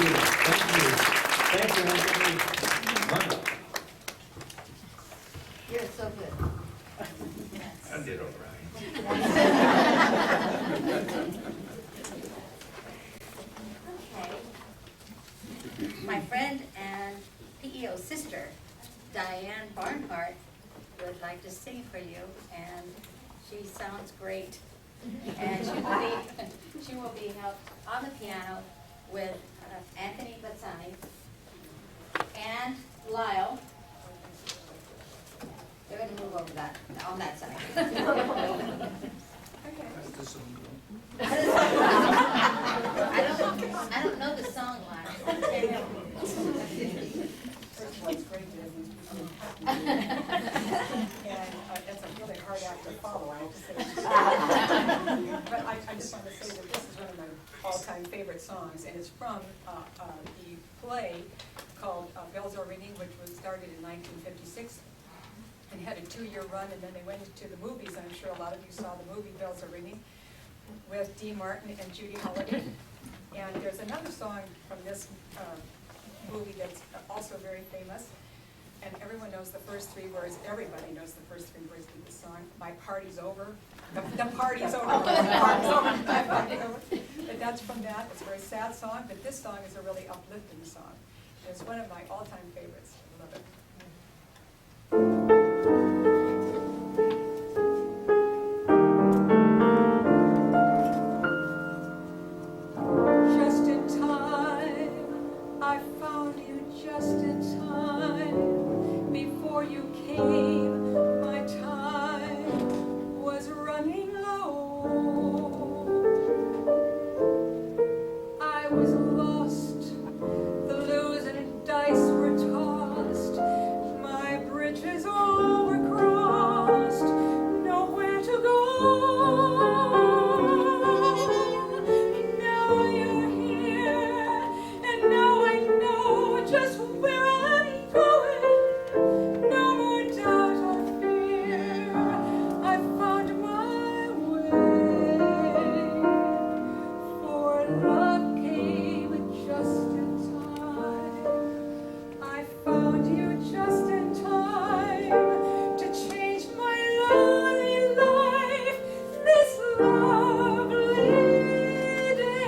you. Thank you, Anthony. Margot. You're so good. I did all right. Okay. My friend and PEO sister, Diane Barnhart, would like to sing for you, and she sounds great. And she will be helped on the piano with Anthony Bazzani and Lyle. They're going to move over that on that side. I don't know the song, Lyle. First of all, it's great to have these people happy. And it's a really hard act to follow, I have to say. But I just want to say that this is one of my all-time favorite songs, and it's from the play called Bells Are Ringing, which was started in 1956 and had a 2-year run, and then they went to the movies. I'm sure a lot of you saw the movie Bells Are Ringing with Dean Martin and Judy Holliday. And there's another song from this movie that's also very famous, and everyone knows the first 3 words. Everybody knows the first 3 words of the song. My party's over. The party's over. My party's over. My party's over. But that's from that. It's a very sad song, but this song is a really uplifting song. And it's one of my all-time favorites. I love it. Just in time, I found you just in time. Before you came, my time was running low. I was lost, the losing dice were tossed. My bridges all were crossed, nowhere to go. Now you're here, and now I know just where I'm going. No more doubt or fear, I found my way. For love came just in time. I found you just in time to change my lonely life this lovely day.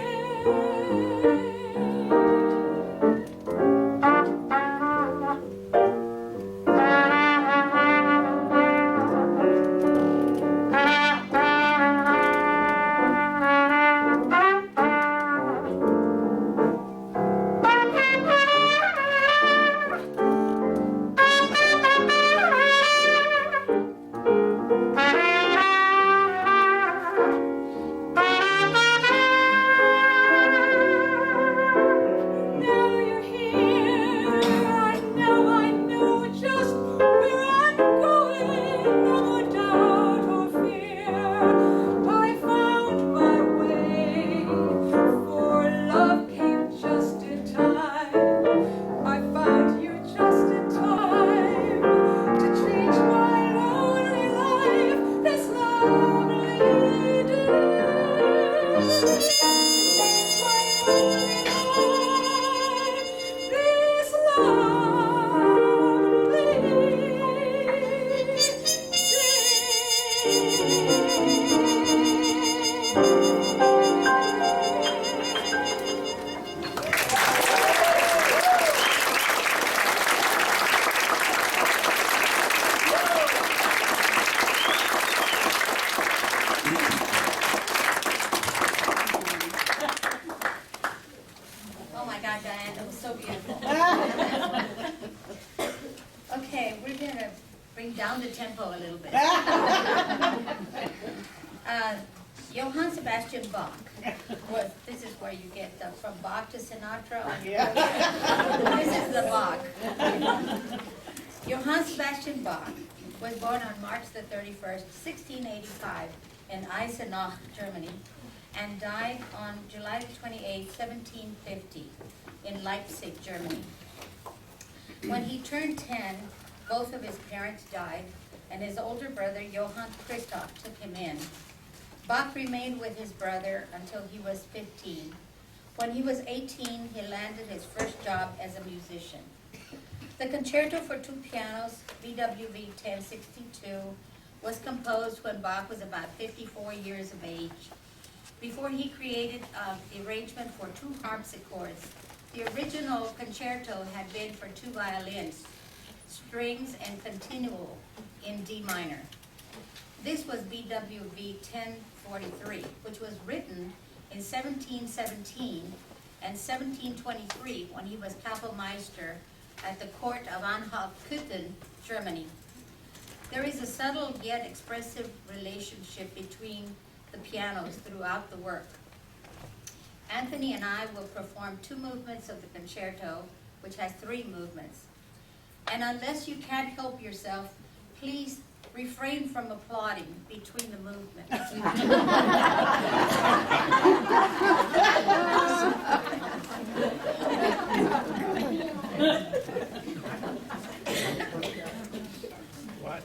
Now you're here, I know just where I'm going. No more doubt or fear, I found my way. For love came just in time. I found you just in time to change my lonely life this lovely day. My lonely life this Oh my God, Diane, that was so beautiful. Okay, we're going to bring down the tempo a little bit. Johann Sebastian Bach. This is where you get from Bach to Sinatra. This is the Bach. Johann Sebastian Bach was born on March the 31st, 1685 in Eisenach, Germany, and died on July 28, 1750 in Leipzig, Germany. When he turned 10, both of his parents died, and his older brother, Johann Christoph, took him in. Bach remained with his brother until he was 15. When he was 18, he landed his first job as a musician. The concerto for two pianos, BWV 1062, was composed when Bach was about 54 years of age. Before he created the arrangement for two harpsichords, the original concerto had been for two violins, strings and continuo in D minor. This was BWV 1043, which was written in 1717 and 1723 when he was Kapellmeister at the court of Anhalt-Köthen, Germany. There is a subtle yet expressive relationship between the pianos throughout the work. Anthony and I will perform two movements of the concerto, which has three movements. And unless you can't help yourself, please refrain from applauding between the movements. What?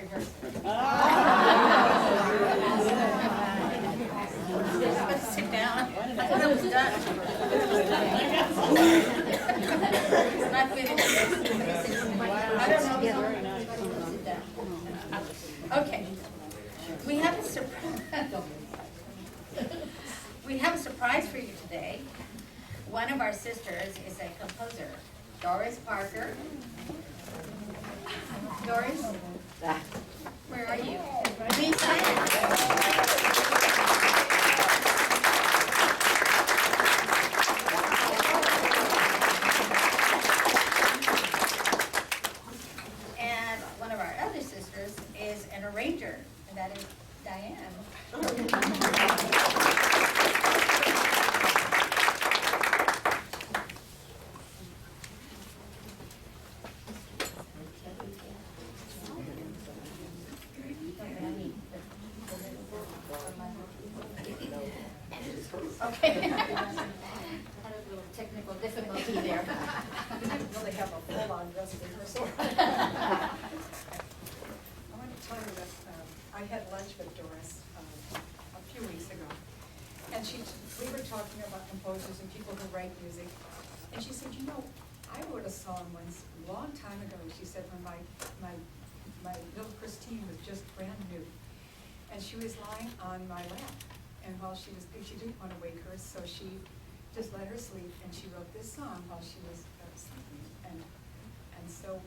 rehearsal. Let's sit down. I thought it was done. It's not finished. I don't know. Sit down. Okay. We have a surprise. We have a surprise for you today. One of our sisters is a composer, Doris Parker. Doris, where are you? Please sign. And one of our other sisters is an arranger, and that is Diane. Okay. Had a little technical difficulty there. We didn't really have a full-on dress rehearsal. I want to tell you that I had lunch with Doris a few weeks ago. And we were talking about composers and people who write music. And she said, you know, I wrote a song once, a long time ago, she said, when my little Christine was just brand new. And she was lying on my lap. And while she didn't want to wake her, so she just let her sleep, and she wrote this song while she was sleeping. And so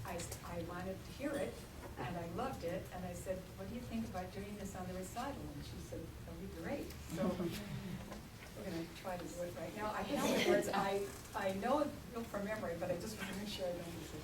I wanted to hear it, and I loved it, and I said, what do you think about doing this on the recital? And she said, that'll be great. So we're going to try to do it right now. I know the words, I know it from memory, but I just want to make sure I don't use it.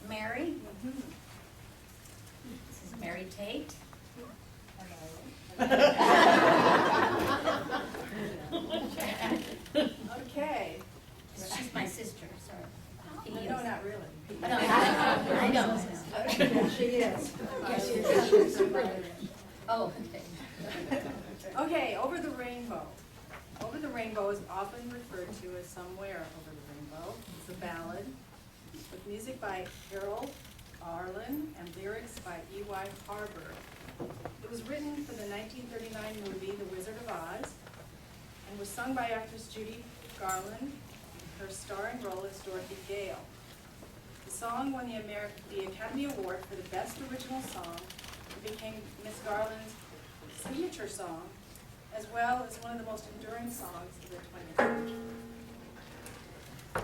Mary. This is Mary Tate. Okay. She's my sister, sorry. No, not really. No, I know. She is. Yes, she is. Oh, okay. Okay, Over the Rainbow. Over the Rainbow is often referred to as Somewhere Over the Rainbow. It's a ballad with music by Harold R. Garland and lyrics by E.Y. Harburg. It was written for the 1939 movie The Wizard of Oz and was sung by actress Judy Garland, her starring role as Dorothy Gale. The song won the Academy Award for the Best Original Song and became Miss Garland's signature song, as well as one of the most enduring songs of the 20th century.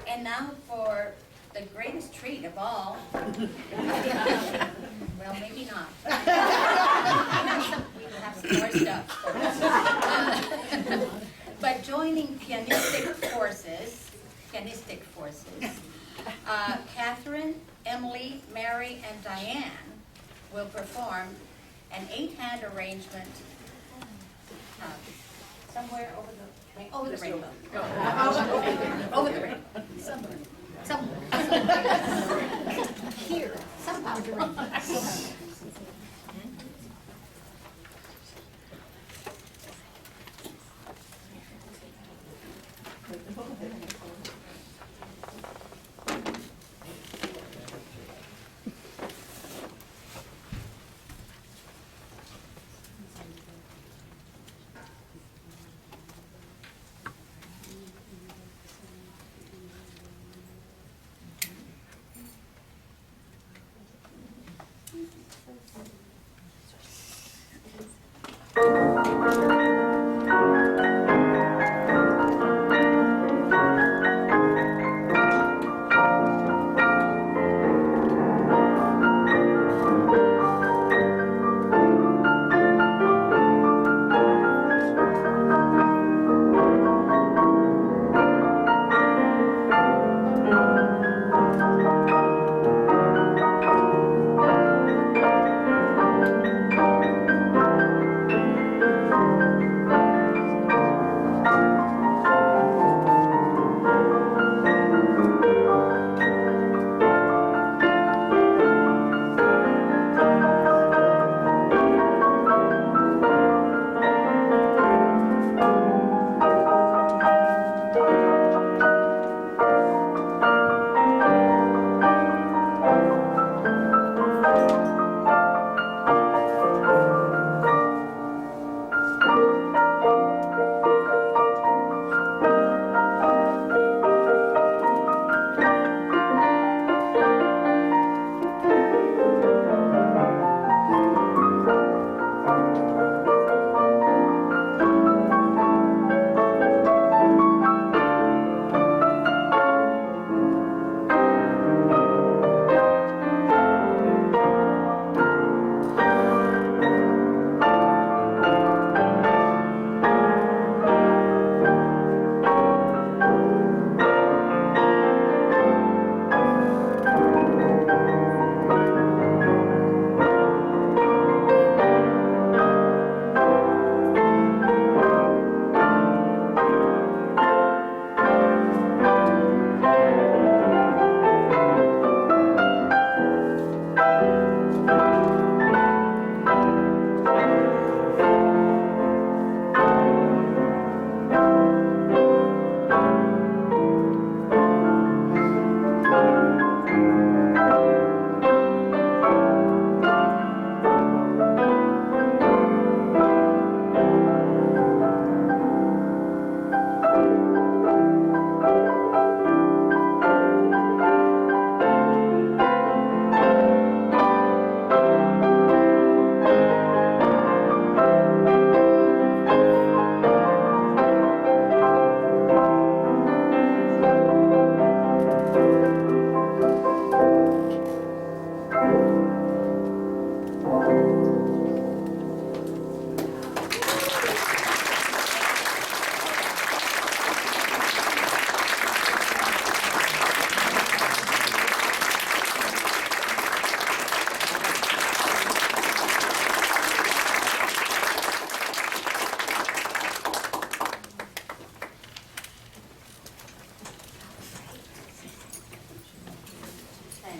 And now for the greatest treat of all. Well, maybe not. We have some more stuff for us. But joining pianistic forces, Catherine, Emily, Mary, and Diane will perform an 8-hand arrangement somewhere over the rainbow. Over the rainbow. Somewhere. Here, somehow the rainbow.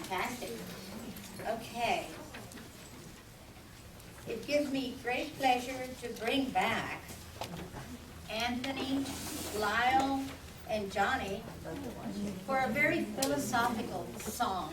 Fantastic. Okay. It gives me great pleasure to bring back Anthony, Lyle, and Johnny for a very philosophical song.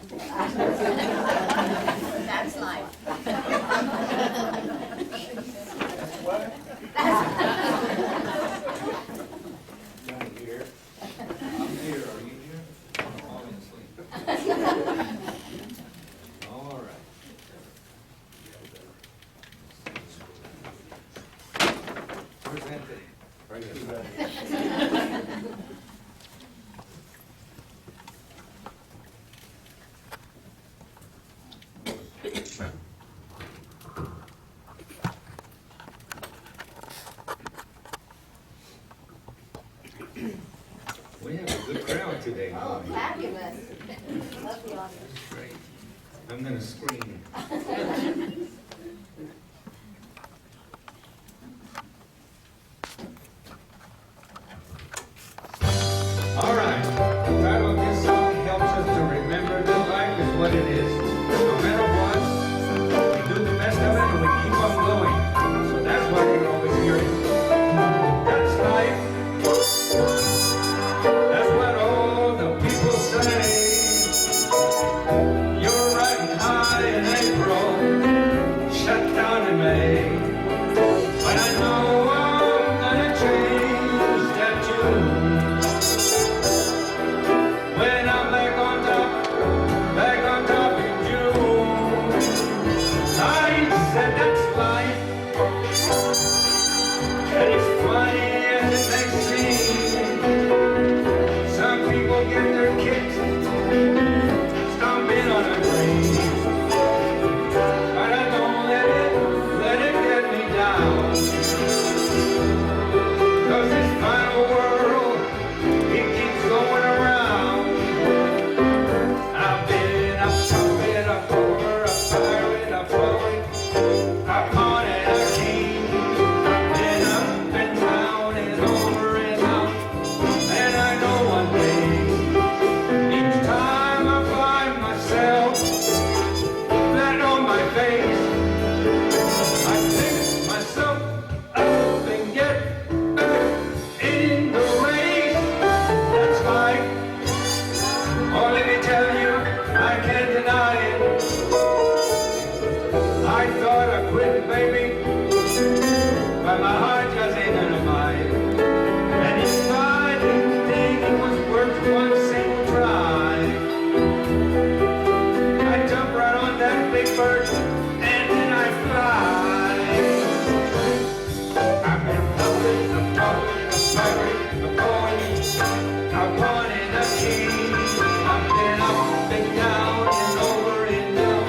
We have a good crowd today. Oh, fabulous. Lovely audience. Great. I'm gonna scream. All right, the title of this song helps us to remember that life is what it is. No matter what, we do the best of it and we keep on going. So that's why you're always hearing, that's life. That's what all the people say. You're riding high in April, shut down in May. But I know I'm gonna change that tune. When I'm back on top in June. I said that's life, and it's funny as it may seem. Some people get their kicks stomping on a grave, but I don't let it get me down. 'Cause this final world, it keeps going around. I've been a puppet, a poker, a pirate, a poet, a pawn and a king. I've been up and down and over and out, and I know one thing. Each time I find myself flat on my face, I pick myself up and get back in the race. That's life. Oh, let me tell you, I can't deny it. I thought I quit, baby, but my heart just ain't gonna buy it. And if I didn't think it was worth one single try, I jump right on that big bird and then I fly. I've been puppet, a pirate, a poet, a pawn and a king. I've been up and down and over and down,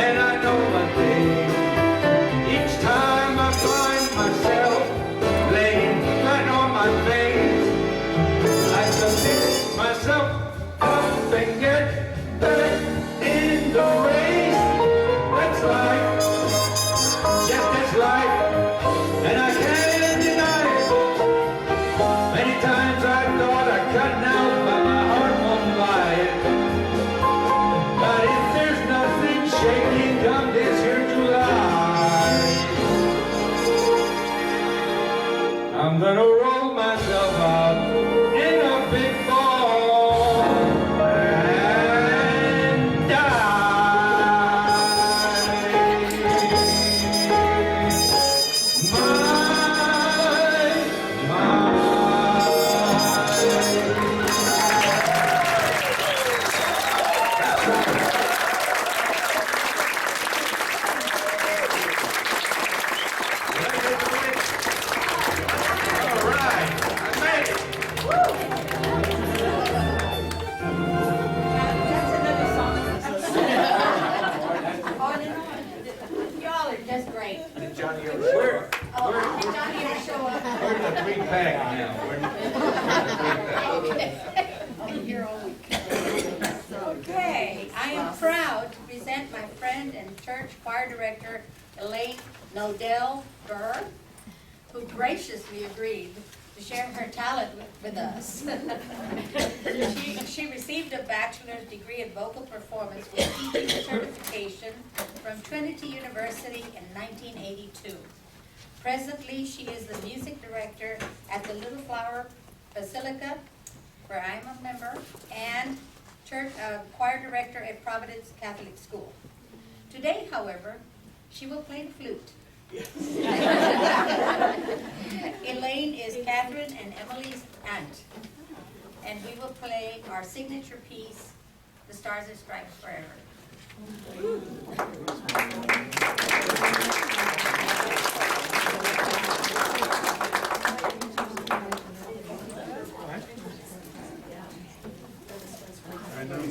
and I know one thing. Each time I find myself laying flat on my face, I just pick myself up and get back in the race. That's life. Yes, that's life. And I can't deny it. Many times I thought I cut out, but my heart won't buy it. But if there's nothing shaking come this here July, I'm gonna roll myself out in a big ball and die. All right, I made it. That's another song. On and on. Y'all are just great. Did Johnny ever show up? Oh, did Johnny ever show up? We're in the three-pack now. We're in the three-pack. I'll be here all week. Okay, I am proud to present my friend and church choir director, Elaine Nodell Burr, who graciously agreed to share her talent with us. She received a bachelor's degree in vocal performance with teaching certification from Trinity University in 1982. Presently, she is the music director at the Little Flower Basilica, where I'm a member, and church choir director at Providence Catholic School. Today, however, she will play the flute. Elaine is Catherine and Emily's aunt, and we will play our signature piece, The Stars Are Striped Forever. I know.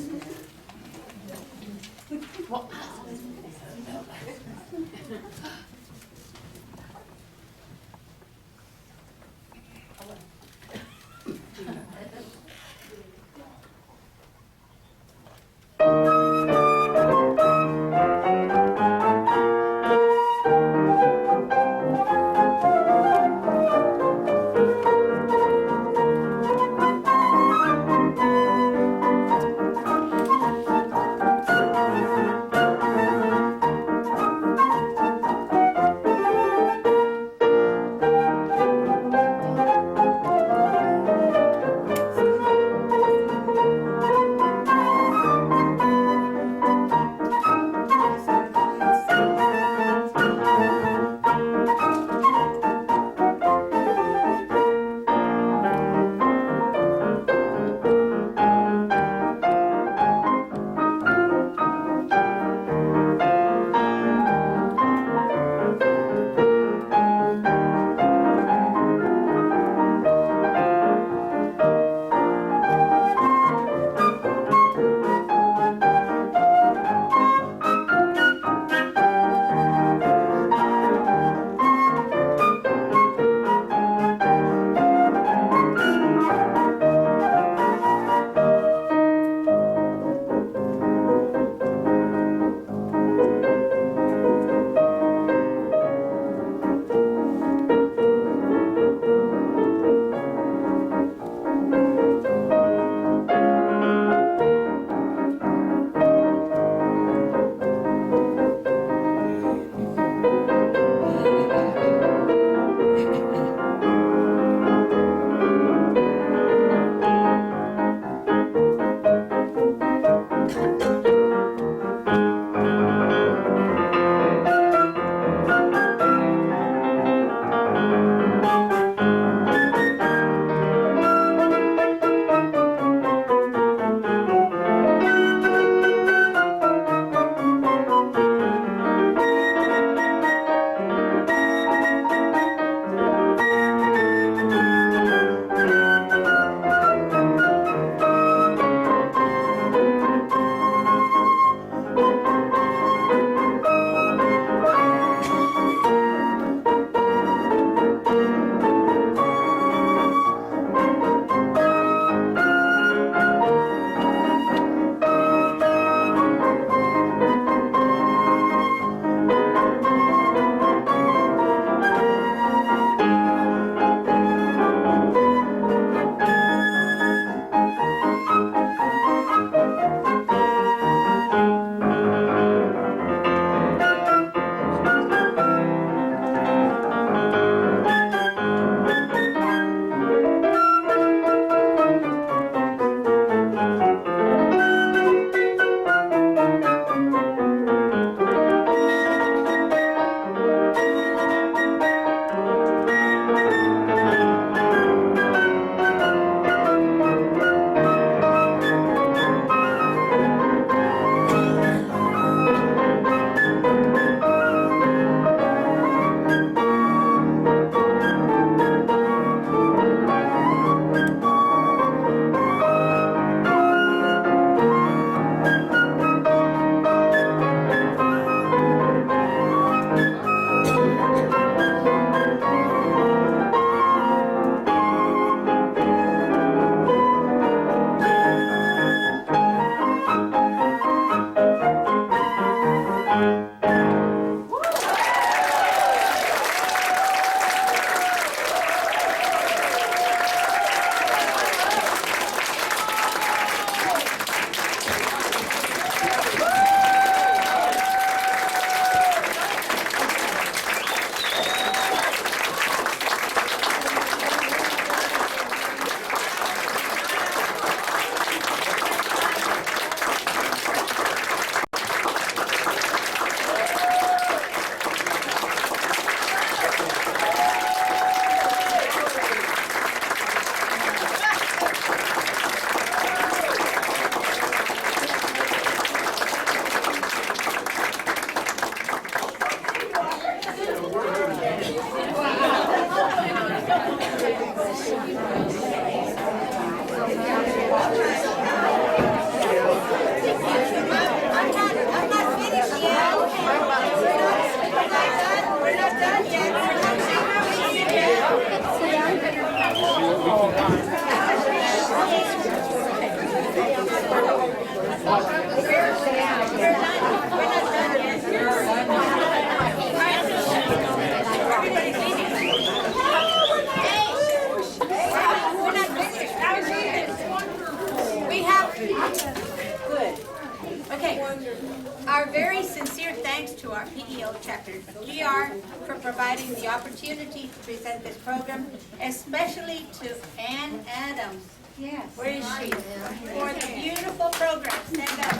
thanks to our PEO chapter GR for providing the opportunity to present this program, especially to Ann Adams. Yes. Where is she? For the beautiful program. Stand up.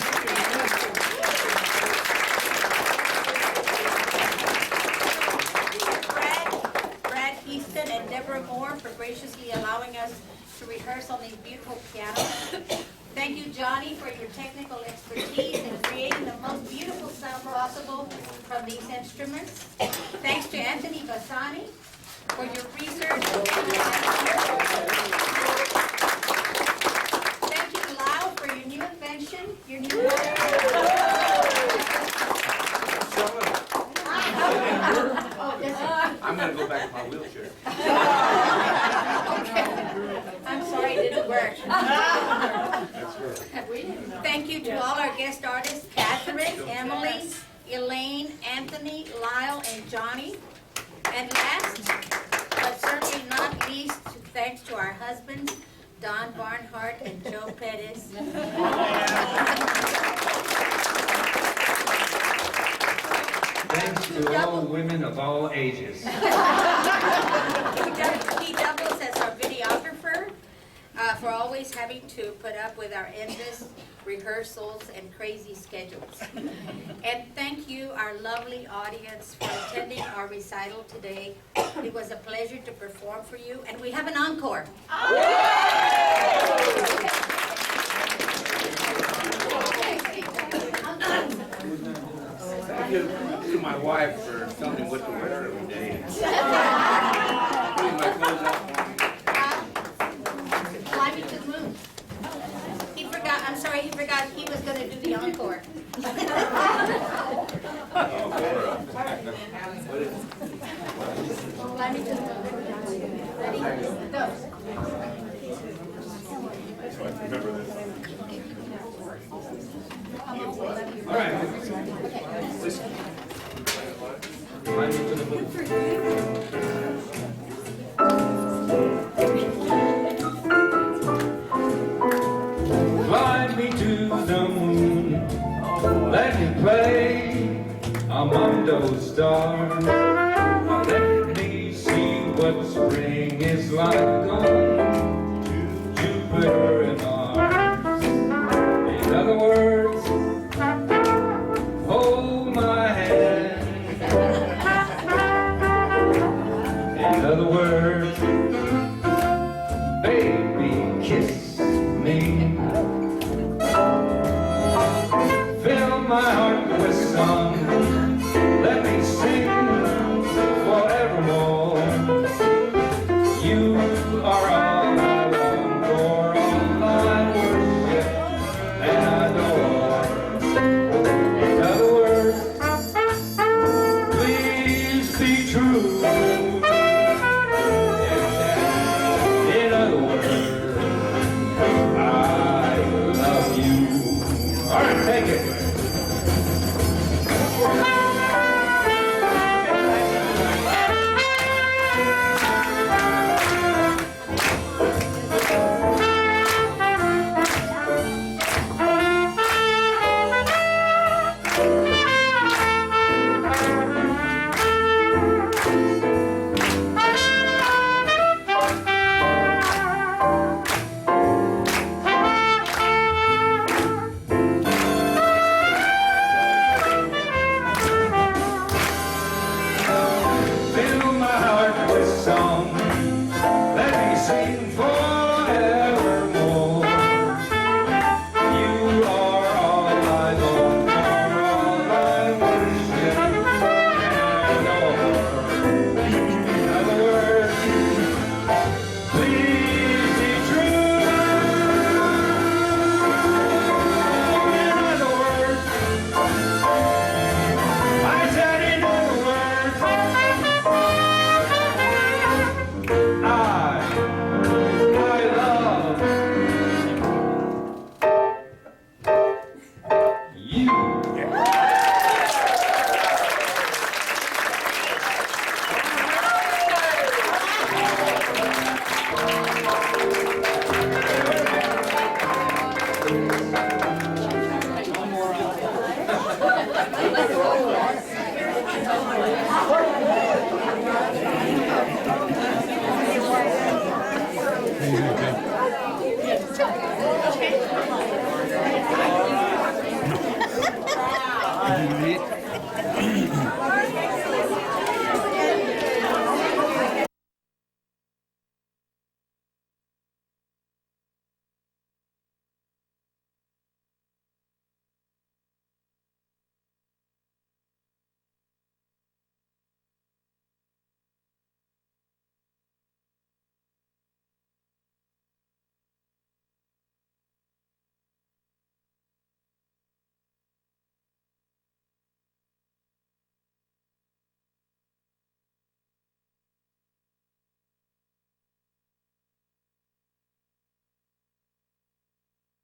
Brad Houston and Deborah Moore for graciously allowing us to rehearse on these beautiful pianos. Thank you, Johnny, for your technical expertise in creating the most beautiful sound possible from these instruments. Thanks to Anthony Bassani for your research. Thank you, Lyle, for your new invention, your new I'm gonna go back to my wheelchair. I'm sorry, it didn't work. That's right. Thank you to all our guest artists, Catherine, Emily, Elaine, Anthony, Lyle, and Johnny. And last, but certainly not least, thanks to our husbands, Don Barnhart and Joe Perez. Thanks to all women of all ages. He doubles as our videographer for always having to put up with our endless rehearsals and crazy schedules. And thank you, our lovely audience, for attending our recital today. It was a pleasure to perform for you, and we have an encore. Thank you to my wife for telling me what to wear every day. Putting my clothes out for me. Fly me to the moon. He forgot, I'm sorry, he forgot he was gonna do the encore. Fly me to the moon. Ready? Go. Remember this. All right. Fly me to the moon. Fly me to the moon. Let me play among those stars. Let me see what spring is like on Jupiter and Mars. In other words, hold my hand. In other words, baby, kiss me. Fill my heart with song. Let me sing forevermore. You are Did you eat?